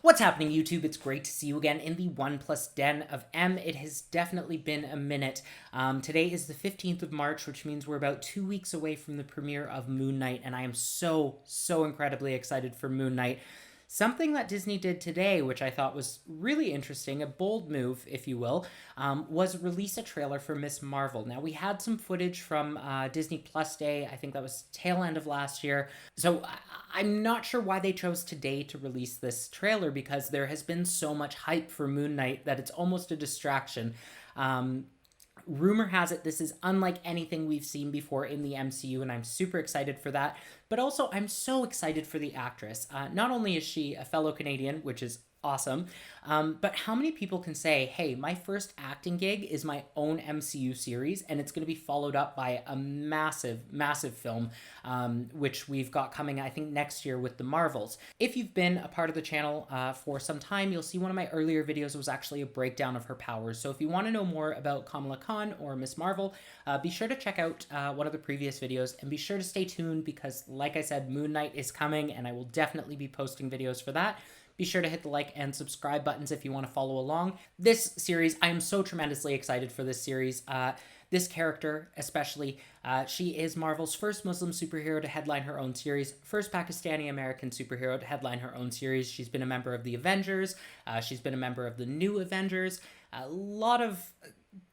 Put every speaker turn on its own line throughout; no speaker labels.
What's happening, YouTube? It's great to see you again in the One Plus Den of M. It has definitely been a minute. Today is the 15th of March, which means we're about 2 weeks away from the premiere of Moon Knight, and I am so incredibly excited for Moon Knight. Something that Disney did today, which I thought was really interesting, a bold move, if you will, was release a trailer for Miss Marvel. Now, we had some footage from Disney Plus Day. I think that was tail end of last year. So I'm not sure why they chose today to release this trailer, because there has been so much hype for Moon Knight that it's almost a distraction. Rumor has it this is unlike anything we've seen before in the MCU, and I'm super excited for that. But also, I'm so excited for the actress. Not only is she a fellow Canadian, which is awesome, but how many people can say, hey, my first acting gig is my own MCU series, and it's going to be followed up by a massive film, which we've got coming, I think, next year with the Marvels. If you've been a part of the channel for some time, you'll see one of my earlier videos was actually a breakdown of her powers. So if you want to know more about Kamala Khan or Miss Marvel, be sure to check out one of the previous videos, and be sure to stay tuned because, like I said, Moon Knight is coming, and I will definitely be posting videos for that. Be sure to hit the like and subscribe buttons if you want to follow along. This series, I am so tremendously excited for this series. This character, especially, she is Marvel's first Muslim superhero to headline her own series, first Pakistani-American superhero to headline her own series. She's been a member of the Avengers. She's been a member of the New Avengers. A lot of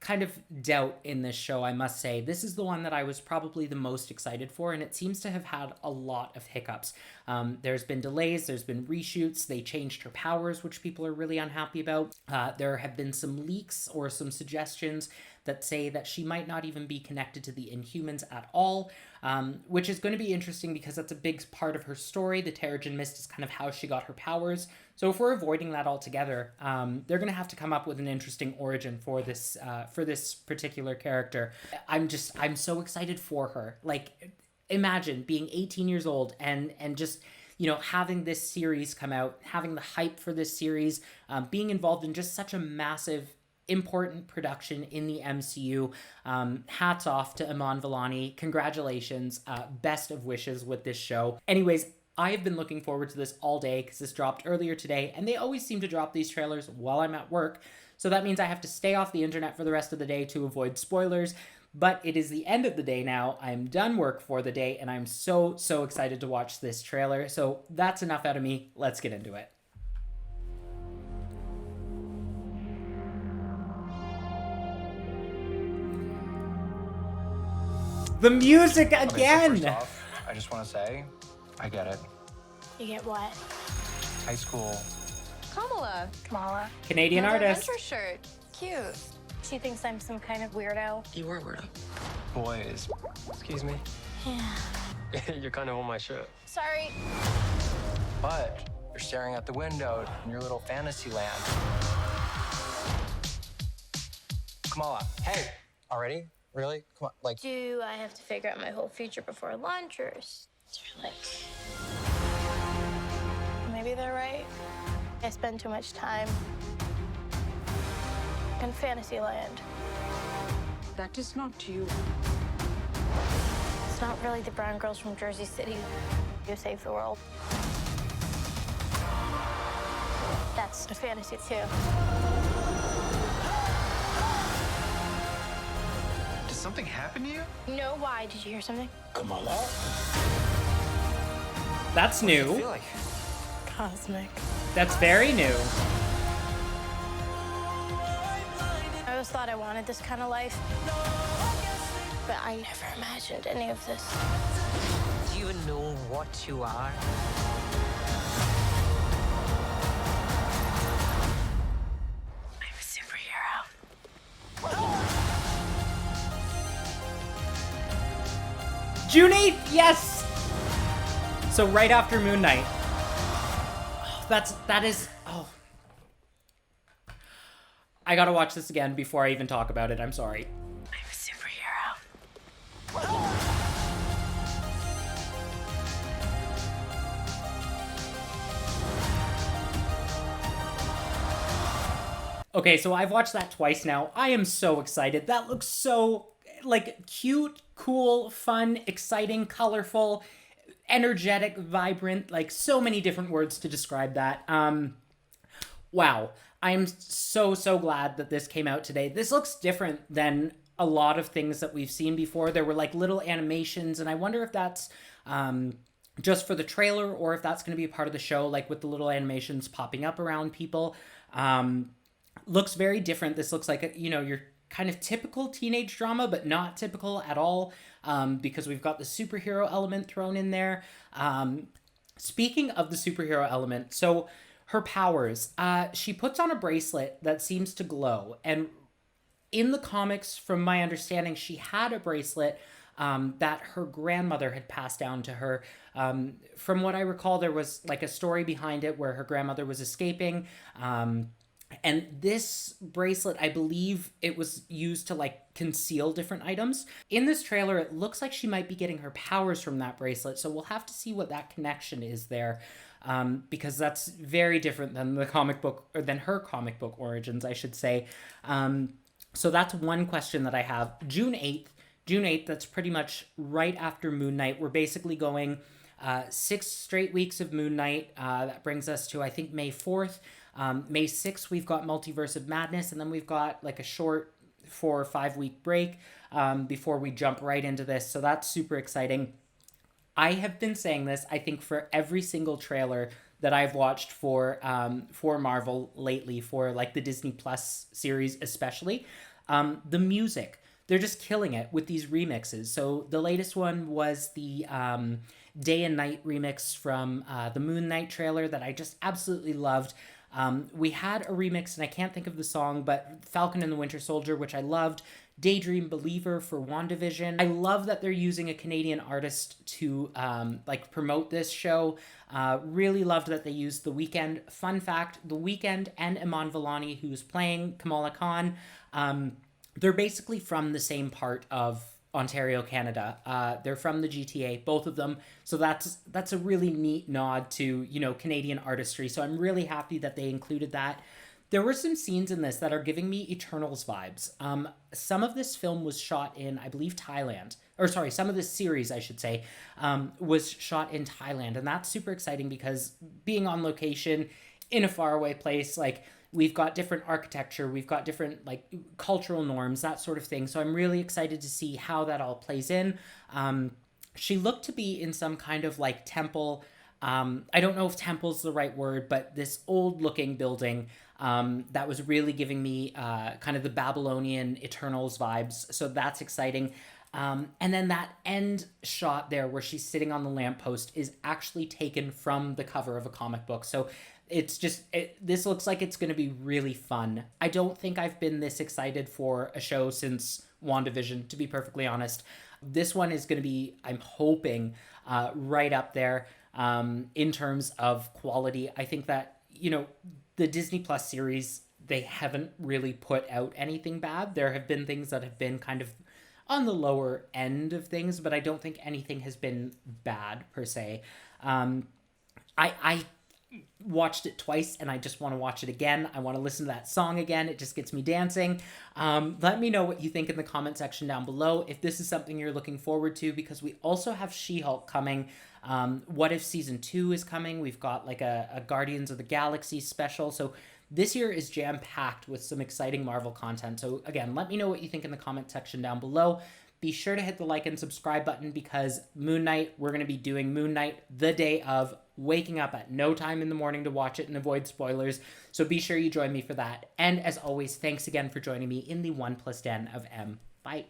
kind of doubt in this show, I must say. This is the one that I was probably the most excited for, and it seems to have had a lot of hiccups. There's been delays, there's been reshoots, they changed her powers, which people are really unhappy about. There have been some leaks or some suggestions that say that she might not even be connected to the Inhumans at all, which is going to be interesting because that's a big part of her story. The Terrigen Mist is kind of how she got her powers. So if we're avoiding that altogether, they're going to have to come up with an interesting origin for this particular character. I'm so excited for her. Like, imagine being 18 years old and just, you know, having this series come out, having the hype for this series, being involved in just such a massive, important production in the MCU. Hats off to Iman Vellani. Congratulations. Best of wishes with this show. Anyways, I have been looking forward to this all day because this dropped earlier today, and they always seem to drop these trailers while I'm at work. So that means I have to stay off the internet for the rest of the day to avoid spoilers. But it is the end of the day now. I'm done work for the day, and I'm so excited to watch this trailer. So that's enough out of me. Let's get into it. The music again!
Okay, so first off, I just want to say, I get it.
You get what?
High school.
Kamala.
Canadian artist.
Adventure shirt. Cute. She thinks I'm some kind of weirdo.
You are a weirdo.
Boys.
Excuse me.
Yeah.
You're kind of on my shirt.
Sorry.
But you're staring out the window in your little fantasy land. Kamala, hey! Already? Really? Come on, like...
Do I have to figure out my whole future before lunch, or is there like... Maybe they're right. I spend too much time in Fantasyland.
That is not you.
It's not really the brown girls from Jersey City who save the world. That's a fantasy too.
Did something happen to you?
No, why? Did you hear something?
Kamala?
That's
I
new.
feel like...
Cosmic.
That's very new.
I always thought I wanted this kind of life, but I never imagined any of this.
Do you even know what you are?
I'm a superhero.
June 8th, yes! So right after Moon Knight. Oh, that is, oh. I gotta watch this again before I even talk about it, I'm sorry.
I'm a superhero.
Okay, so I've watched that twice now. I am so excited. That looks so, like, cute, cool, fun, exciting, colorful. energetic, vibrant, like so many different words to describe that. Wow. I'm so glad that this came out today. This looks different than a lot of things that we've seen before. There were like little animations, and I wonder if that's just for the trailer or if that's going to be a part of the show, like with the little animations popping up around people. Looks very different. This looks like, your kind of typical teenage drama, but not typical at all, because we've got the superhero element thrown in there. Speaking of the superhero element, so her powers, she puts on a bracelet that seems to glow, and in the comics, from my understanding, she had a bracelet that her grandmother had passed down to her. From what I recall, there was like a story behind it where her grandmother was escaping. And this bracelet, I believe it was used to like conceal different items. In this trailer, it looks like she might be getting her powers from that bracelet. So we'll have to see what that connection is there. Because that's very different than the comic book, or than her comic book origins, I should say. So that's one question that I have. June 8th, that's pretty much right after Moon Knight. We're basically going 6 straight weeks of Moon Knight. That brings us to, I think, May 4th. May 6th, we've got Multiverse of Madness, and then we've got like a short 4 or 5 week break before we jump right into this. So that's super exciting. I have been saying this, I think, for every single trailer that I've watched for Marvel lately, for like the Disney Plus series especially. The music, they're just killing it with these remixes. So the latest one was the Day and Night remix from the Moon Knight trailer that I just absolutely loved. We had a remix, and I can't think of the song, but Falcon and the Winter Soldier, which I loved. Daydream Believer for WandaVision. I love that they're using a Canadian artist to promote this show. Really loved that they used The Weeknd. Fun fact, The Weeknd and Iman Vellani, who's playing Kamala Khan, they're basically from the same part of Ontario, Canada. They're from the GTA, both of them. So that's a really neat nod to, Canadian artistry. So I'm really happy that they included that. There were some scenes in this that are giving me Eternals vibes. Some of this film was shot in, I believe, Thailand. Or sorry, some of this series, I should say, was shot in Thailand. And that's super exciting because being on location in a faraway place, like, we've got different architecture, we've got different, like, cultural norms, that sort of thing. So I'm really excited to see how that all plays in. She looked to be in some kind of, like, temple. I don't know if temple's the right word, but this old-looking building that was really giving me kind of the Babylonian Eternals vibes. So that's exciting. And then that end shot there where she's sitting on the lamppost is actually taken from the cover of a comic book. So it's just, this looks like it's going to be really fun. I don't think I've been this excited for a show since WandaVision, to be perfectly honest. This one is going to be, I'm hoping, right up there in terms of quality. I think that, the Disney Plus series, they haven't really put out anything bad. There have been things that have been kind of on the lower end of things, but I don't think anything has been bad per se. I watched it twice and I just want to watch it again. I want to listen to that song again. It just gets me dancing. Let me know what you think in the comment section down below, if this is something you're looking forward to, because we also have She-Hulk coming. What If Season 2 is coming? We've got like a Guardians of the Galaxy special. So this year is jam-packed with some exciting Marvel content. So again, let me know what you think in the comment section down below. Be sure to hit the like and subscribe button, because Moon Knight, we're going to be doing Moon Knight the day of, waking up at no time in the morning to watch it and avoid spoilers. So be sure you join me for that. And as always, thanks again for joining me in the 1+ Den of M. Bye.